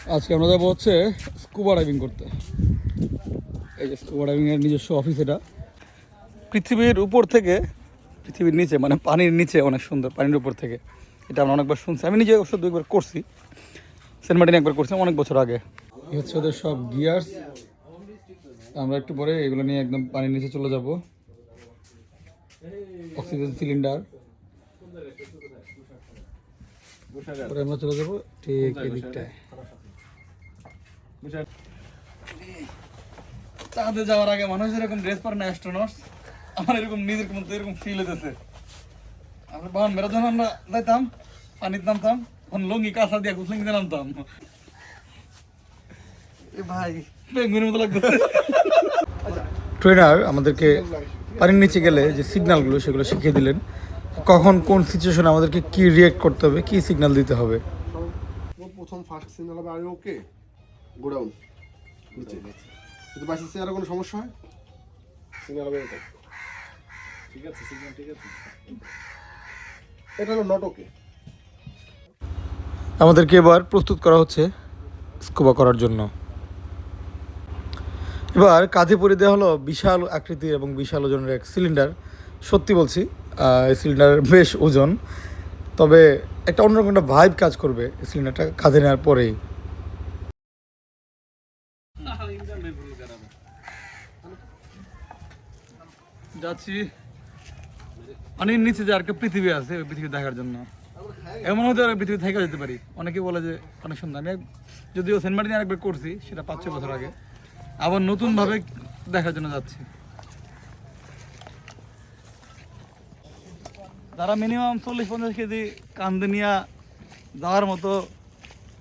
আজকে আমরা যাবো হচ্ছে স্কুবা ডাইভিং করতে। এই যে স্কুবা ডাইভিংয়ের নিজস্ব অফিস এটা। পৃথিবীর উপর থেকে, পৃথিবীর নিচে মানে পানির নিচে অনেক সুন্দর, পানির উপর থেকে। এটা আমরা অনেকবার শুনছি, আমি নিজে অবশ্য 2 বার করছি। সেন্ট মার্টিনে একবার করছি অনেক বছর আগে। এই হচ্ছে ওদের সব গিয়ার্স। আমরা একটু পরে এগুলো নিয়ে একদম পানির নিচে চলে যাব। অক্সিজেন সিলিন্ডার পরে আমরা চলে যাবো ঠিক এই দিকটায়। চাঁদে যাওয়ার আগে মানুষ এরকম ড্রেস পরে না অ্যাস্ট্রোনটস, আমার এরকম নিজের মধ্যে এরকম ফিল হতেছে। আমরা বাহন মেরা যখন আমরা যাইতাম পানিতে নামতাম তখন লুঙ্গি কাঁচা দিয়ে গোসলিং দিয়ে নামতাম। ভাই বেঙ্গুনের মতো লাগতেছে। ট্রেনার আমাদেরকে পানির নিচে গেলে যে সিগন্যালগুলো সেগুলো শিখিয়ে দিলেন, কখন কোন সিচুয়েশনে আমাদেরকে কি রিয়েক্ট করতে হবে, কি সিগন্যাল দিতে হবে। প্রথম ফার্স্ট সিগন্যাল হবে আর ওকে গো ডাউন নিচে। যদি বাসিতে আর কোনো সমস্যা হয় সিগন্যাল হবে এটা। ঠিক আছে, সিগন্যাল ঠিক আছে, এটা হলো নট ওকে। আমাদেরকে এবার প্রস্তুত করা হচ্ছে স্কুবা করার জন্য। এবার কাঁধে পরে দেওয়া হলো বিশাল আকৃতির এবং বিশাল ওজনের এক সিলিন্ডার। সত্যি বলছি এই সিলিন্ডার বেশ ওজন, তবে একটা অন্যরকম একটা ভাইব কাজ করবে এই সিলিন্ডারটা কাঁধে নেওয়ার পরেই। যাচ্ছি পানির নিচে যে আর একটা পৃথিবী আছে, ওই পৃথিবী দেখার জন্য। এমন হতে পারে পৃথিবী থেকে যেতে পারি। অনেকে বলে যে অনেক সুন্দর। আমি যদিও সেন্ট মার্টিনে আরেকবার করছি, সেটা 5-6 বছর আগে। আবার নতুনভাবে দেখার জন্য যাচ্ছি। যারা মিনিমাম 40-50 কেজি কান্দে নিয়ে যাওয়ার মতো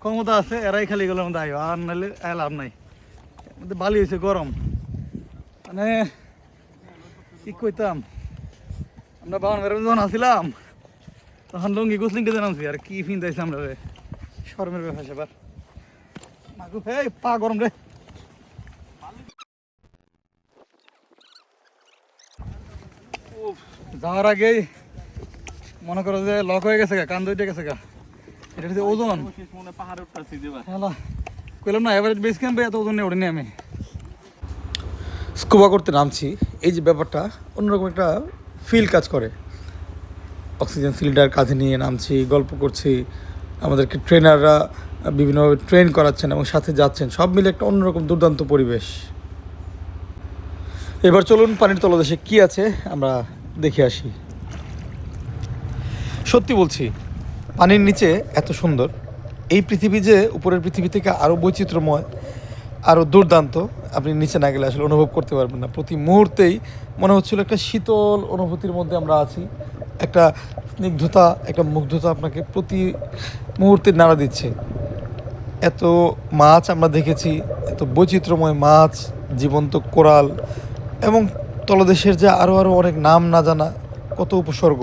ক্ষমতা আছে, এরাই খালি এগুলোর মধ্যে আইব, আর নাহলে লাভ নাই। বালি হয়েছে গরম, মানে কি কইতাম, আমরা বাউন বেড়ে যখন আসছিলাম তখন লুঙ্গি গোসলিং কেটে নামছি, আর কি ফিন দিয়েছে আমরা রে, শরমের ব্যাপার সেবার। মাগু এই পা গরম রে। যাওয়ার আগেই মনে করো যে লক হয়ে গেছে গা, কান দুইটা গেছে গা। এটা হচ্ছে ওজন। কইলাম না এভারেজ বেস ক্যাম্পে এত ওজন নিয়ে ওঠেনি আমি। স্কুবা করতে নামছি, এই যে ব্যাপারটা অন্যরকম একটা ফিল কাজ করে। অক্সিজেন সিলিন্ডার কাঁধে নিয়ে নামছি, গল্প করছি, আমাদেরকে ট্রেনাররা বিভিন্নভাবে ট্রেন করাচ্ছেন এবং সাথে যাচ্ছেন, সব মিলে একটা অন্যরকম দুর্দান্ত পরিবেশ। এবার চলুন পানির তলদেশে কি আছে আমরা দেখে আসি। সত্যি বলছি পানির নিচে এত সুন্দর, এই পৃথিবী যে উপরের পৃথিবী থেকে আরও বৈচিত্র্যময়, আরও দুর্দান্ত, আপনি নিচে না গেলে আসলে অনুভব করতে পারবেন না। প্রতি মুহূর্তেই মনে হচ্ছিল একটা শীতল অনুভূতির মধ্যে আমরা আছি, একটা স্নিগ্ধতা, একটা মুগ্ধতা আপনাকে প্রতি মুহূর্তে নাড়া দিচ্ছে। এত মাছ আমরা দেখেছি, এত বৈচিত্র্যময় মাছ, জীবন্ত কোরাল এবং তলদেশের যে আরও অনেক নাম না জানা কত উপসর্গ।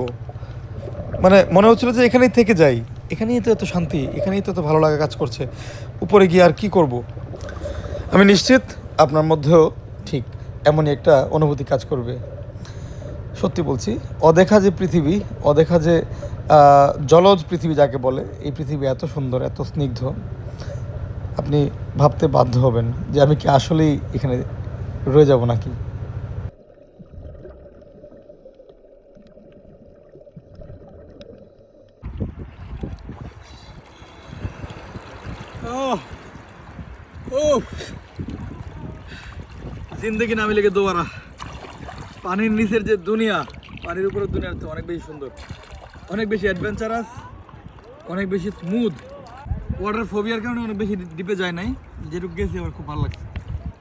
মানে মনে হচ্ছিল যে এখানেই থেকে যাই, এখানেই তো এত শান্তি, এখানেই তো এত ভালো লাগা কাজ করছে, উপরে গিয়ে আর কি করব। আমি নিশ্চিত আপনার মধ্যেও ঠিক এমনই একটা অনুভূতি কাজ করবে। সত্যি বলছি, অদেখা যে পৃথিবী, অদেখা যে জলজ পৃথিবী যাকে বলে, এই পৃথিবী এত সুন্দর, এত স্নিগ্ধ, আপনি ভাবতে বাধ্য হবেন যে আমি কি আসলেই এখানে রয়ে যাব নাকি। জিন্দগি না মিলেগে দোবারা। পানির নিচের যে দুনিয়া, পানির উপরের দুনিয়ার তো অনেক বেশি সুন্দর, অনেক বেশি অ্যাডভেঞ্চারাস, অনেক বেশি স্মুথ। ওয়াটার ফোবিয়ার কারণে অনেক বেশি ডিপে যায় নাই, যেটুকু গেছি আমার খুব ভালো লাগছে।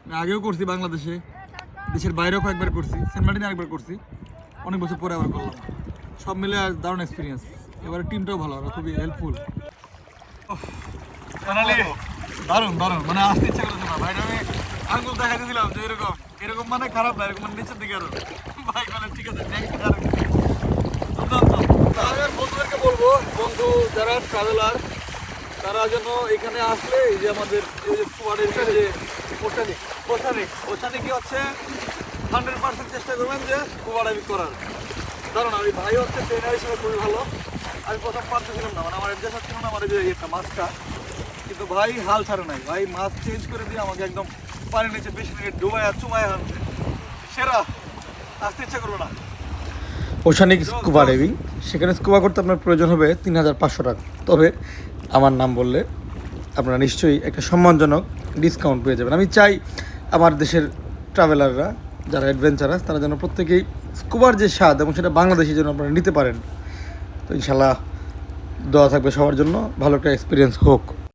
আমি আগেও করছি বাংলাদেশে, দেশের বাইরেও কয়েকবার করছি, সেন্ট মার্টিনে আরেকবার করছি, অনেক বছর পরে আবার করলাম। সব মিলে দারুণ এক্সপিরিয়েন্স। এবারে টিমটাও ভালো, ওরা খুবই হেল্পফুল। দারুণ দারুণ, মানে আসতে ইচ্ছা করেছে না ভাই। আমি আঙ্গুল দেখা দিয়েছিলাম যে এরকম এরকম, মানে খারাপ না, এরকম মানে নিচের দিকে আরো ভাই, মানে ঠিক আছে। বন্ধুদেরকে বলবো, বন্ধু যারা ট্রাভেলার তারা যেন এখানে আসলে এই যে আমাদের এই যে ফুয়ারের যে ওখানে কি হচ্ছে 100% চেষ্টা করবেন যে স্কুবা ডাইভিং করার। কারণ আমি ভাই হচ্ছে ট্রেনার হিসেবে খুবই ভালো। আমি প্রথম পারতেছিলাম না, মানে আমার অ্যাডজাস্ট হচ্ছিল না, আমার যে একটা মাছটা কিন্তু ভাই হাল ছাড়ে নাই ভাই, মাছ চেঞ্জ করে দিয়ে আমাকে একদম পানির নিচে 20 মিনিট ডুবাইয়া চুমায় আনছে। সেরা, আসতে ইচ্ছা করবো না। ওশানিক স্কুবা ডাইভিং, সেখানে স্কুবা করতে আপনার প্রয়োজন হবে 3500 টাকা। তবে আমার নাম বললে আপনারা নিশ্চয়ই একটা সম্মানজনক ডিসকাউন্ট পেয়ে যাবেন। আমি চাই আমার দেশের ট্রাভেলাররা যারা অ্যাডভেঞ্চারাস তারা যেন প্রত্যেকেই স্কুবার যে স্বাদ এবং সেটা বাংলাদেশি যেন আপনারা নিতে পারেন। তো ইনশাল্লাহ দোয়া থাকবে সবার জন্য, ভালো একটা এক্সপিরিয়েন্স হোক।